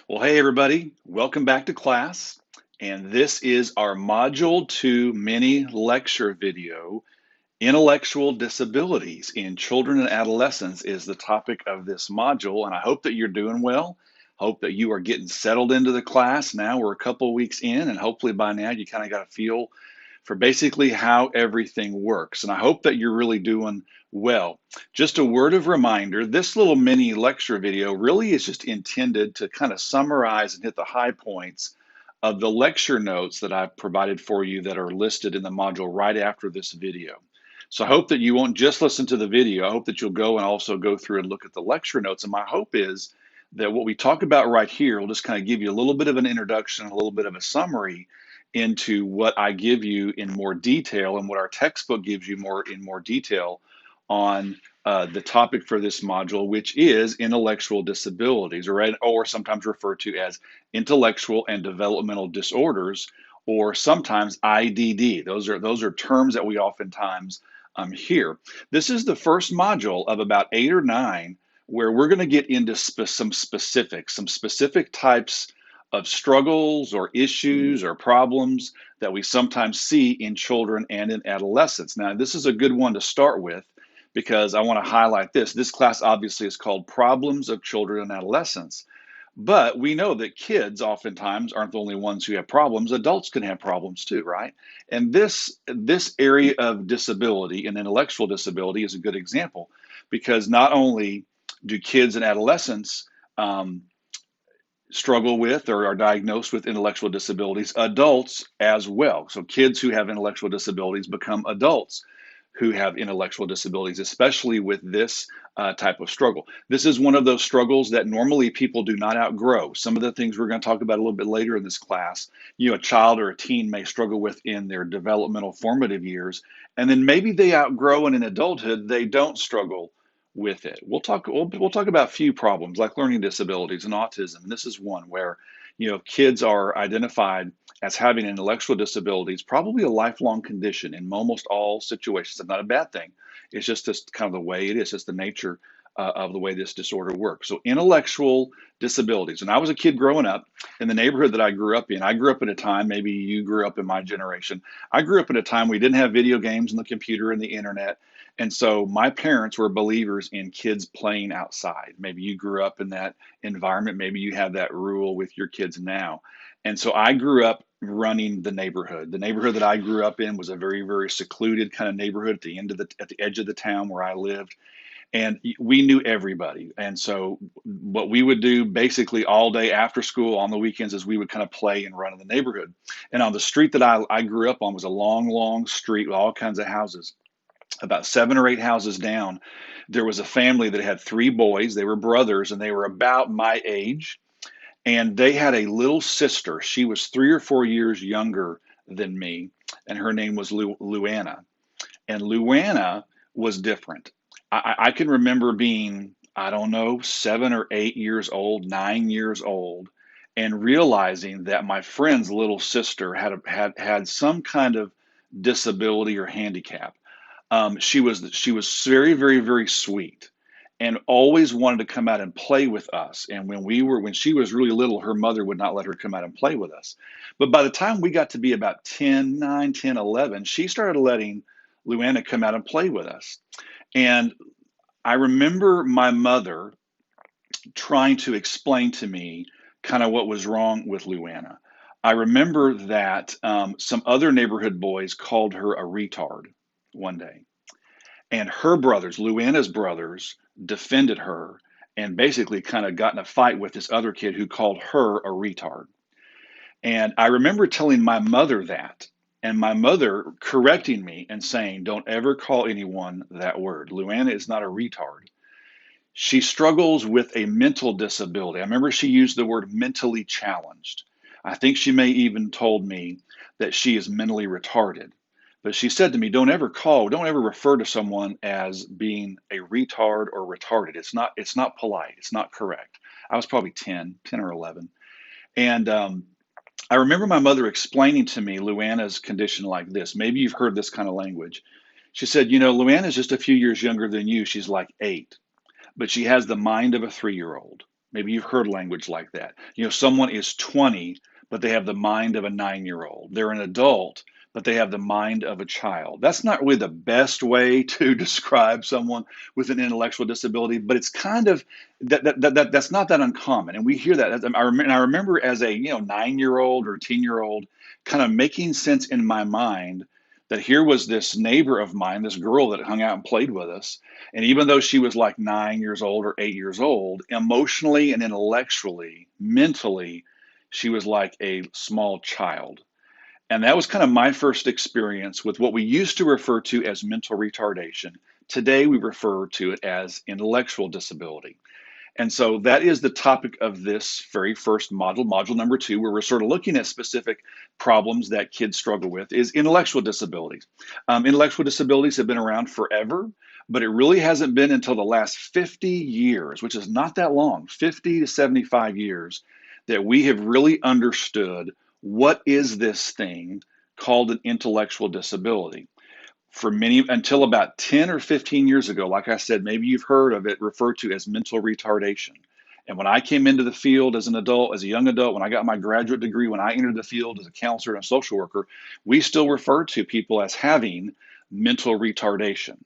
Well, hey everybody, welcome back to class. And this is our Module 2 mini lecture video. Intellectual disabilities in children and adolescents is the topic of this module, and I hope that you're doing well. Hope that you are getting settled into the class. Now we're a couple of weeks in, and hopefully by now you kind of got a feel for basically how everything works. And I hope that you're really doing well. Just a word of reminder, this little mini lecture video really is just intended to kind of summarize and hit the high points of the lecture notes that I've provided for you that are listed in the module right after this video. So I hope that you won't just listen to the video. I hope that you'll go and also go through and look at the lecture notes. And my hope is that what we talk about right here will just kind of give you a little bit of an introduction, a little bit of a summary into what I give you in more detail and what our textbook gives you in more detail on the topic for this module, which is intellectual disabilities, or sometimes referred to as intellectual and developmental disorders, or sometimes IDD. Those are terms that we oftentimes hear. This is the first module of about 8 or 9 where we're going to get into some specific types of struggles or issues or problems that we sometimes see in children and in adolescents. Now, this is a good one to start with because I want to highlight this. This class obviously is called Problems of Children and Adolescents. But we know that kids oftentimes aren't the only ones who have problems. Adults can have problems too, right? And this area of disability and intellectual disability is a good example because not only do kids and adolescents struggle with or are diagnosed with intellectual disabilities, adults as well. So kids who have intellectual disabilities become adults who have intellectual disabilities, especially with this type of struggle. This is one of those struggles that normally people do not outgrow. Some of the things we're going to talk about a little bit later in this class, a child or a teen may struggle with in their developmental formative years, and then maybe they outgrow, and in adulthood they don't struggle with it. We'll talk about a few problems like learning disabilities and autism. And this is one where kids are identified as having intellectual disabilities, probably a lifelong condition in almost all situations. It's not a bad thing. It's just kind of the way it is. It's just the nature of the way this disorder works. So intellectual disabilities. When I was a kid growing up in the neighborhood that I grew up at a time, maybe you grew up in my generation. I grew up at a time we didn't have video games and the computer and the internet. And so my parents were believers in kids playing outside. Maybe you grew up in that environment. Maybe you have that rule with your kids now. And so I grew up running the neighborhood. The neighborhood that I grew up in was a very, very secluded kind of neighborhood at the edge of the town where I lived. And we knew everybody. And so what we would do basically all day after school on the weekends is we would kind of play and run in the neighborhood. And on the street that I grew up on was a long, long street with all kinds of houses. About 7 or 8 houses down, there was a family that had 3 boys. They were brothers and they were about my age. And they had a little sister. She was 3 or 4 years younger than me, and her name was Luana. And Luana was different. I can remember being, I don't know, 7 or 8 years old, 9 years old, and realizing that my friend's little sister had some kind of disability or handicap. She was very, very, very sweet and always wanted to come out and play with us. And when she was really little, her mother would not let her come out and play with us. But by the time we got to be about 10, 9, 10, 11, she started letting Luana come out and play with us. And I remember my mother trying to explain to me kind of what was wrong with Luana. I remember that some other neighborhood boys called her a retard one day. And her brothers, Luana's brothers, defended her and basically kind of got in a fight with this other kid who called her a retard. And I remember telling my mother that, and my mother correcting me and saying, "Don't ever call anyone that word. Luana is not a retard. She struggles with a mental disability." I remember she used the word mentally challenged. I think she may even told me that she is mentally retarded. But she said to me, don't ever refer to someone as being a retard or retarded. It's not polite. It's not correct. I was probably 10 or 11. And I remember my mother explaining to me Luana's condition like this. Maybe you've heard this kind of language. She said, Luana's just a few years younger than you. She's like 8, but she has the mind of a 3-year-old. Maybe you've heard language like that. Someone is 20, but they have the mind of a 9-year-old. They're an adult, but they have the mind of a child. That's not really the best way to describe someone with an intellectual disability, but it's kind of that's not that uncommon. And we hear that. I remember as a 9-year-old or 10-year-old kind of making sense in my mind that here was this neighbor of mine, this girl that hung out and played with us, and even though she was like 9 years old or 8 years old, emotionally and intellectually, mentally, she was like a small child. And that was kind of my first experience with what we used to refer to as mental retardation. Today, we refer to it as intellectual disability. And so that is the topic of this very first module number 2, where we're sort of looking at specific problems that kids struggle with, is intellectual disabilities. Intellectual disabilities have been around forever, but it really hasn't been until the last 50 years, which is not that long, 50 to 75 years, that we have really understood what is this thing called an intellectual disability. For many, until about 10 or 15 years ago, like I said, maybe you've heard of it referred to as mental retardation. And when I came into the field as an adult, as a young adult, when I got my graduate degree, when I entered the field as a counselor and a social worker, we still refer to people as having mental retardation.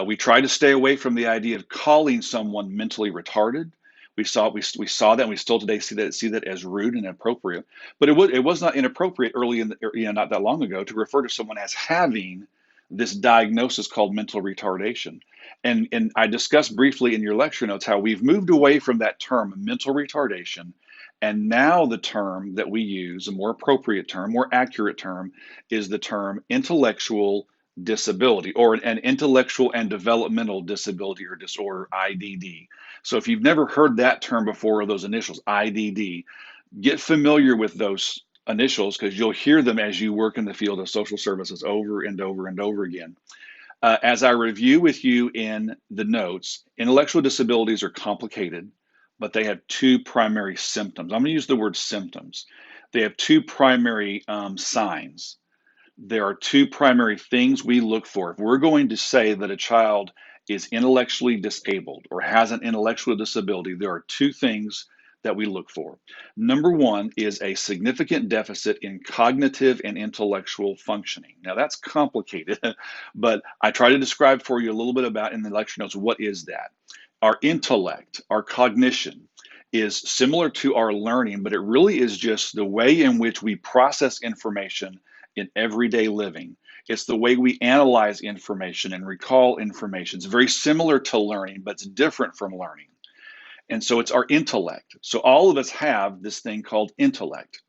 We try to stay away from the idea of calling someone mentally retarded. We saw that, and we still today see that as rude and inappropriate. But it was not inappropriate early in not that long ago, to refer to someone as having this diagnosis called mental retardation. And I discussed briefly in your lecture notes how we've moved away from that term mental retardation, and now the term that we use, a more appropriate term, more accurate term, is the term intellectual disability, or an intellectual and developmental disability or disorder, IDD. So if you've never heard that term before, or those initials, IDD, get familiar with those initials, because you'll hear them as you work in the field of social services over and over and over again. As I review with you in the notes, intellectual disabilities are complicated, but they have two primary symptoms. I'm going to use the word symptoms. They have two primary signs. There are two primary things we look for. If we're going to say that a child is intellectually disabled or has an intellectual disability, there are two things that we look for. Number one is a significant deficit in cognitive and intellectual functioning. Now that's complicated, but I try to describe for you a little bit about in the lecture notes, what is that? Our intellect, our cognition, is similar to our learning, but it really is just the way in which we process information in everyday living. It's the way we analyze information and recall information. It's very similar to learning, but it's different from learning. And so it's our intellect. So all of us have this thing called intellect.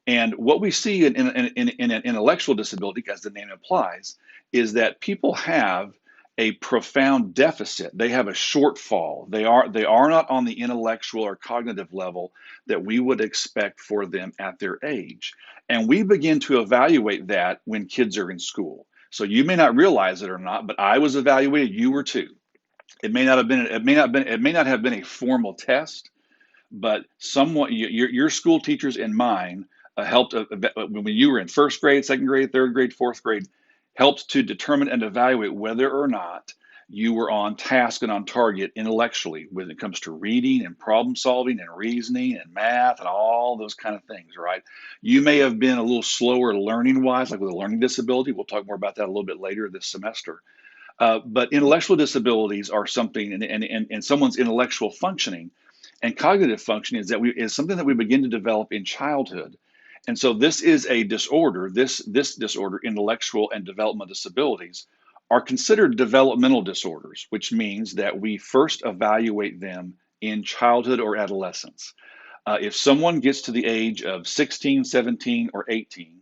And what we see in an intellectual disability, as the name implies, is that people have a profound deficit. They have a shortfall. They are not on the intellectual or cognitive level that we would expect for them at their age. And we begin to evaluate that when kids are in school. So you may not realize it or not, but I was evaluated. You were too. It may not have been a formal test, but someone, your school teachers and mine, helped when you were in first grade, second grade, third grade, fourth grade, helped to determine and evaluate whether or not you were on task and on target intellectually when it comes to reading and problem solving and reasoning and math and all those kind of things, right? You may have been a little slower learning wise, like with a learning disability. We'll talk more about that a little bit later this semester. But intellectual disabilities are something, and someone's intellectual functioning and cognitive functioning is something that we begin to develop in childhood. And so this is a disorder. This disorder, intellectual and developmental disabilities, are considered developmental disorders, which means that we first evaluate them in childhood or adolescence. If someone gets to the age of 16, 17, or 18,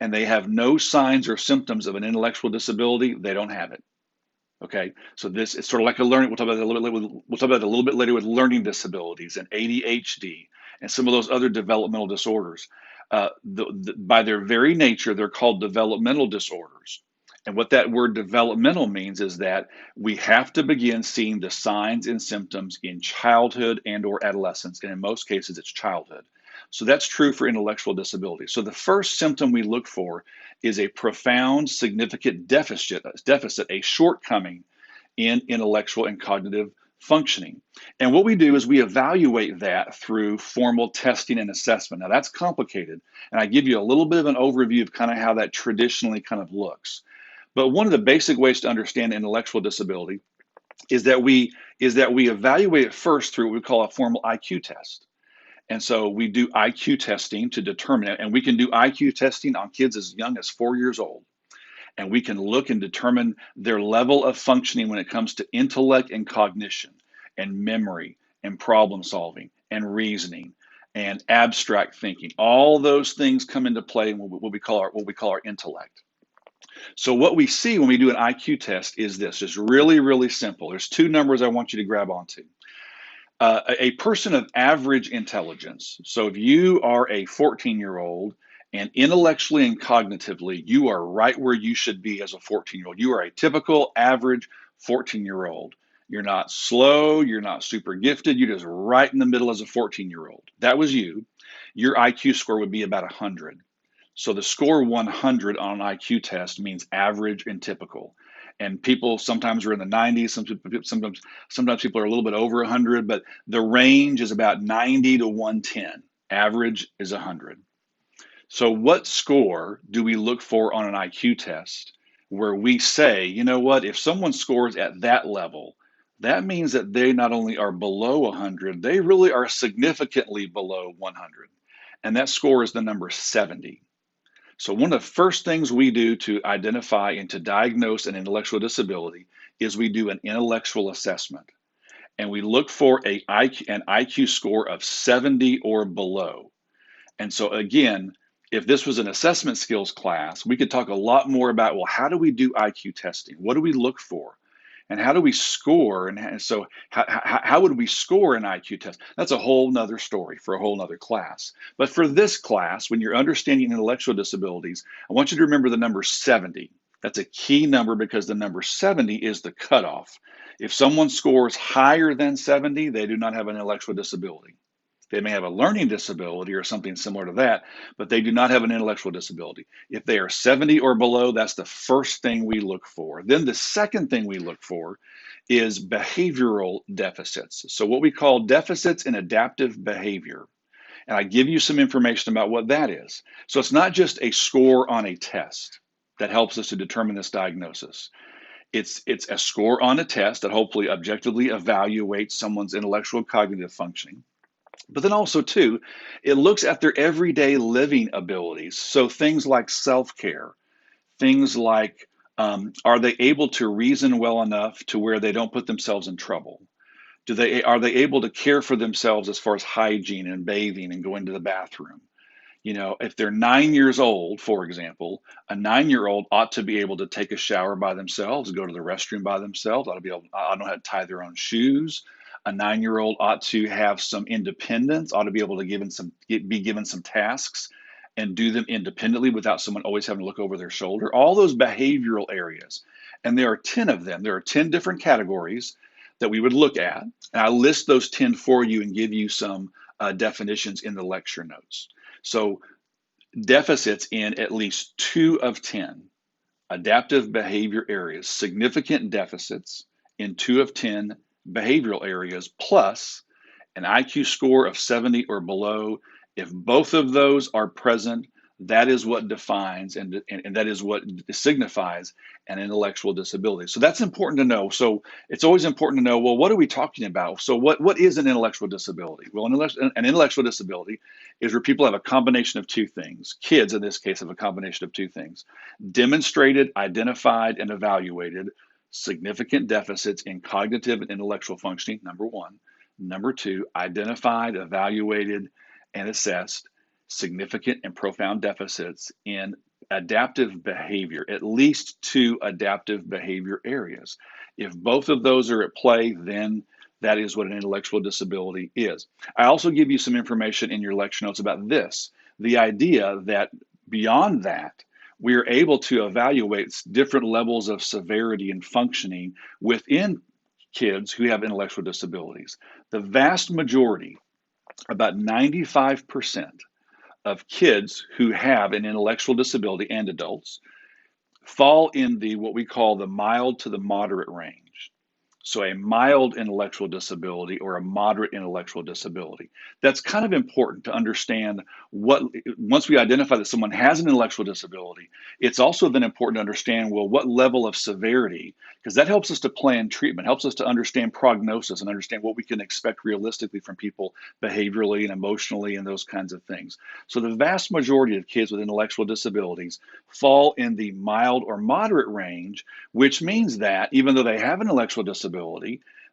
and they have no signs or symptoms of an intellectual disability, they don't have it. Okay, so this is sort of like a learning. We'll talk about that a little bit. We'll talk about it a little bit later with learning disabilities and ADHD and some of those other developmental disorders. By their very nature, they're called developmental disorders. And what that word developmental means is that we have to begin seeing the signs and symptoms in childhood and or adolescence, and in most cases, it's childhood. So that's true for intellectual disability. So the first symptom we look for is a profound, significant deficit, a shortcoming in intellectual and cognitive functioning. And what we do is we evaluate that through formal testing and assessment. Now that's complicated, and I give you a little bit of an overview of kind of how that traditionally kind of looks. But one of the basic ways to understand intellectual disability is that we evaluate it first through what we call a formal IQ test. And so we do IQ testing to determine it, and we can do IQ testing on kids as young as 4 years old. And we can look and determine their level of functioning when it comes to intellect and cognition and memory and problem solving and reasoning and abstract thinking. All those things come into play in what we call our intellect. So what we see when we do an IQ test is this. It's really, really simple. There's two numbers I want you to grab onto. A person of average intelligence. So if you are a 14-year-old and intellectually and cognitively, you are right where you should be as a 14-year-old. You are a typical average 14-year-old. You're not slow, you're not super gifted, you're just right in the middle as a 14-year-old. That was you. Your IQ score would be about 100. So the score 100 on an IQ test means average and typical. And people sometimes are in the 90s, sometimes people are a little bit over 100, but the range is about 90 to 110. Average is 100. So what score do we look for on an IQ test where we say, you know what, if someone scores at that level, that means that they not only are below 100, they really are significantly below 100. And that score is the number 70. So one of the first things we do to identify and to diagnose an intellectual disability is we do an intellectual assessment. And we look for an IQ score of 70 or below. And so again, if this was an assessment skills class, we could talk a lot more about, well, how do we do IQ testing? What do we look for? And how do we score? And so how would we score an IQ test? That's a whole nother story for a whole nother class. But for this class, when you're understanding intellectual disabilities, I want you to remember the number 70. That's a key number because the number 70 is the cutoff. If someone scores higher than 70, they do not have an intellectual disability. They may have a learning disability or something similar to that, but they do not have an intellectual disability. If they are 70 or below, that's the first thing we look for. Then the second thing we look for is behavioral deficits. So what we call deficits in adaptive behavior. And I give you some information about what that is. So it's not just a score on a test that helps us to determine this diagnosis. It's a score on a test that hopefully objectively evaluates someone's intellectual cognitive functioning. But then also, too, it looks at their everyday living abilities. So things like self-care, things like are they able to reason well enough to where they don't put themselves in trouble? Are they able to care for themselves as far as hygiene and bathing and going to the bathroom? You know, if they're 9 years old, for example, a 9-year-old ought to be able to take a shower by themselves, go to the restroom by themselves, ought to know how to tie their own shoes. A 9-year-old ought to have some independence, ought to be able to be given some tasks and do them independently without someone always having to look over their shoulder. All those behavioral areas. And there are 10 of them. There are 10 different categories that we would look at. And I list those 10 for you and give you some definitions in the lecture notes. So deficits in at least 2 of 10 adaptive behavior areas, significant deficits in 2 of 10 behavioral areas, plus an IQ score of 70 or below. If both of those are present, that is what defines and that is what signifies an intellectual disability. So that's important to know. So it's always important to know, well, what are we talking about? So what is an intellectual disability? Well, an intellectual disability is where people have a combination of two things. Kids, in this case, have a combination of two things. Demonstrated, identified, and evaluated significant deficits in cognitive and intellectual functioning, number one. Number two, identified, evaluated, and assessed significant and profound deficits in adaptive behavior, at least 2 adaptive behavior areas. If both of those are at play, then that is what an intellectual disability is. I also give you some information in your lecture notes about this, the idea that beyond that, we are able to evaluate different levels of severity and functioning within kids who have intellectual disabilities. The vast majority, about 95% of kids who have an intellectual disability and adults fall in the what we call the mild to the moderate range. So a mild intellectual disability or a moderate intellectual disability. That's kind of important to understand what, once we identify that someone has an intellectual disability, it's also then important to understand, well, what level of severity, because that helps us to plan treatment, helps us to understand prognosis and understand what we can expect realistically from people behaviorally and emotionally and those kinds of things. So the vast majority of kids with intellectual disabilities fall in the mild or moderate range, which means that even though they have an intellectual disability,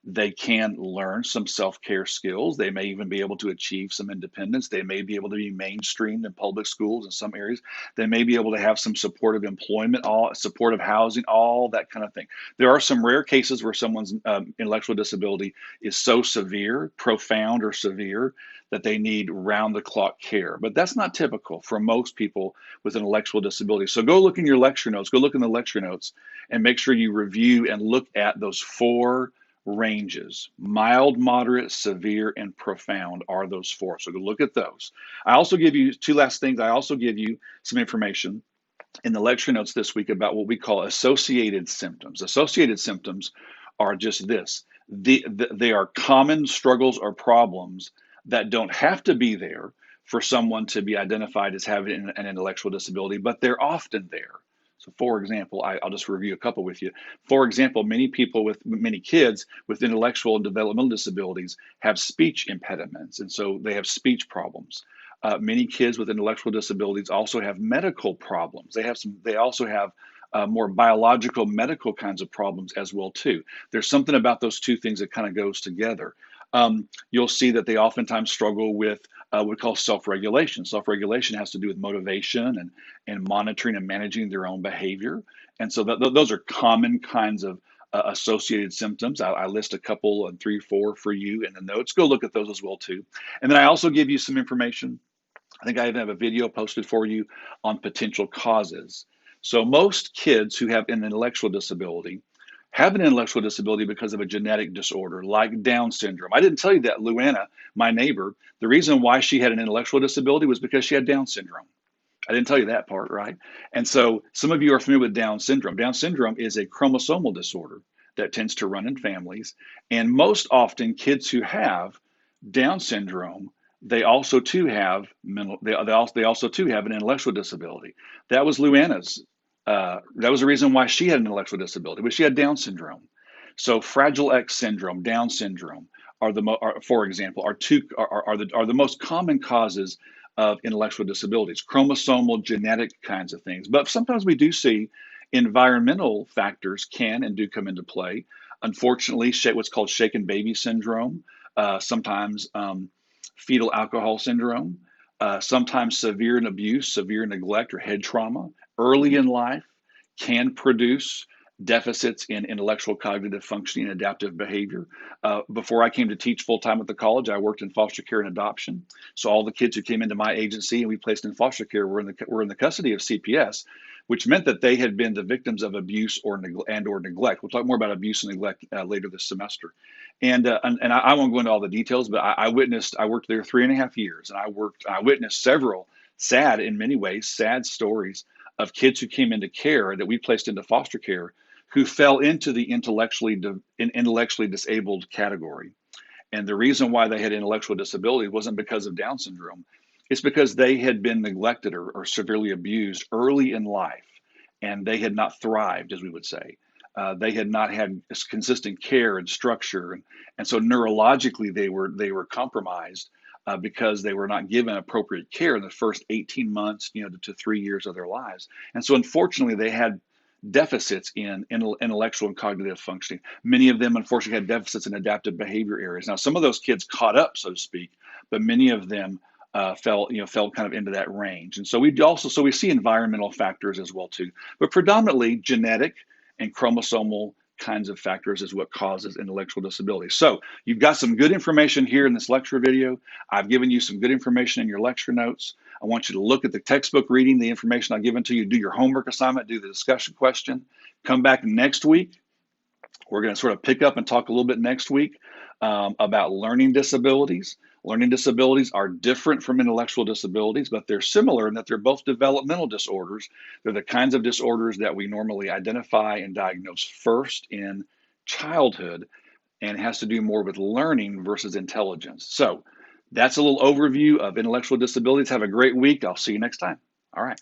they can learn some self care skills. They may even be able to achieve some independence. They may be able to be mainstreamed in public schools in some areas. They may be able to have some supportive employment, all supportive housing, all that kind of thing. There are some rare cases where someone's intellectual disability is so severe, profound, or severe that they need round the clock care. But that's not typical for most people with an intellectual disability. So go look in your lecture notes, go look in the lecture notes and make sure you review and look at those four ranges. Mild, moderate, severe, and profound are those four. So go look at those. I also give you two last things. I also give you some information in the lecture notes this week about what we call associated symptoms. Associated symptoms are just this. They are common struggles or problems that don't have to be there for someone to be identified as having an intellectual disability, but they're often there. So, for example, I'll just review a couple with you. For example, many kids with intellectual and developmental disabilities have speech impediments, and so they have speech problems. Many kids with intellectual disabilities also have medical problems. They also have more biological medical kinds of problems as well too. There's something about those two things that kind of goes together. You'll see that they oftentimes struggle with what we call self-regulation. Self-regulation has to do with motivation and monitoring and managing their own behavior. And so those are common kinds of associated symptoms. I list a couple and three, four for you in the notes. Go look at those as well too. And then I also give you some information. I think I even have a video posted for you on potential causes. So most kids who have an intellectual disability have an intellectual disability because of a genetic disorder like Down syndrome. I didn't tell you that Luana, my neighbor, the reason why she had an intellectual disability was because she had Down syndrome. I didn't tell you that part, right? And so some of you are familiar with Down syndrome. Down syndrome is a chromosomal disorder that tends to run in families. And most often, kids who have Down syndrome, they also too have they also too have an intellectual disability. That was Luana's. That was the reason why she had an intellectual disability, but she had Down syndrome. So Fragile X syndrome, Down syndrome for example, are the most common causes of intellectual disabilities, chromosomal genetic kinds of things. But sometimes we do see environmental factors can and do come into play. Unfortunately, what's called shaken baby syndrome, sometimes fetal alcohol syndrome, sometimes severe abuse, severe neglect, or head trauma early in life can produce deficits in intellectual cognitive functioning and adaptive behavior. Before I came to teach full time at the college, I worked in foster care and adoption. So all the kids who came into my agency and we placed in foster care were in the custody of CPS, which meant that they had been the victims of abuse or neglect. We'll talk more about abuse and neglect later this semester. And I won't go into all the details, but I worked there 3.5 years, and I witnessed several sad, in many ways, sad stories of kids who came into care that we placed into foster care who fell into the intellectually disabled category. And the reason why they had intellectual disability wasn't because of Down syndrome. It's because they had been neglected or severely abused early in life, and they had not thrived, as we would say. They had not had consistent care and structure, and so neurologically they were compromised because they were not given appropriate care in the first 18 months, to 3 years of their lives. And so unfortunately, they had deficits in intellectual and cognitive functioning. Many of them, unfortunately, had deficits in adaptive behavior areas. Now, some of those kids caught up, so to speak, but many of them fell kind of into that range. And so we see environmental factors as well too, but predominantly genetic and chromosomal kinds of factors is what causes intellectual disability. So you've got some good information here in this lecture video. I've given you some good information in your lecture notes. I want you to look at the textbook reading, the information I've given to you, do your homework assignment, do the discussion question. Come back next week. We're going to sort of pick up and talk a little bit next week about learning disabilities. Learning disabilities are different from intellectual disabilities, but they're similar in that they're both developmental disorders. They're the kinds of disorders that we normally identify and diagnose first in childhood and has to do more with learning versus intelligence. So that's a little overview of intellectual disabilities. Have a great week. I'll see you next time. All right.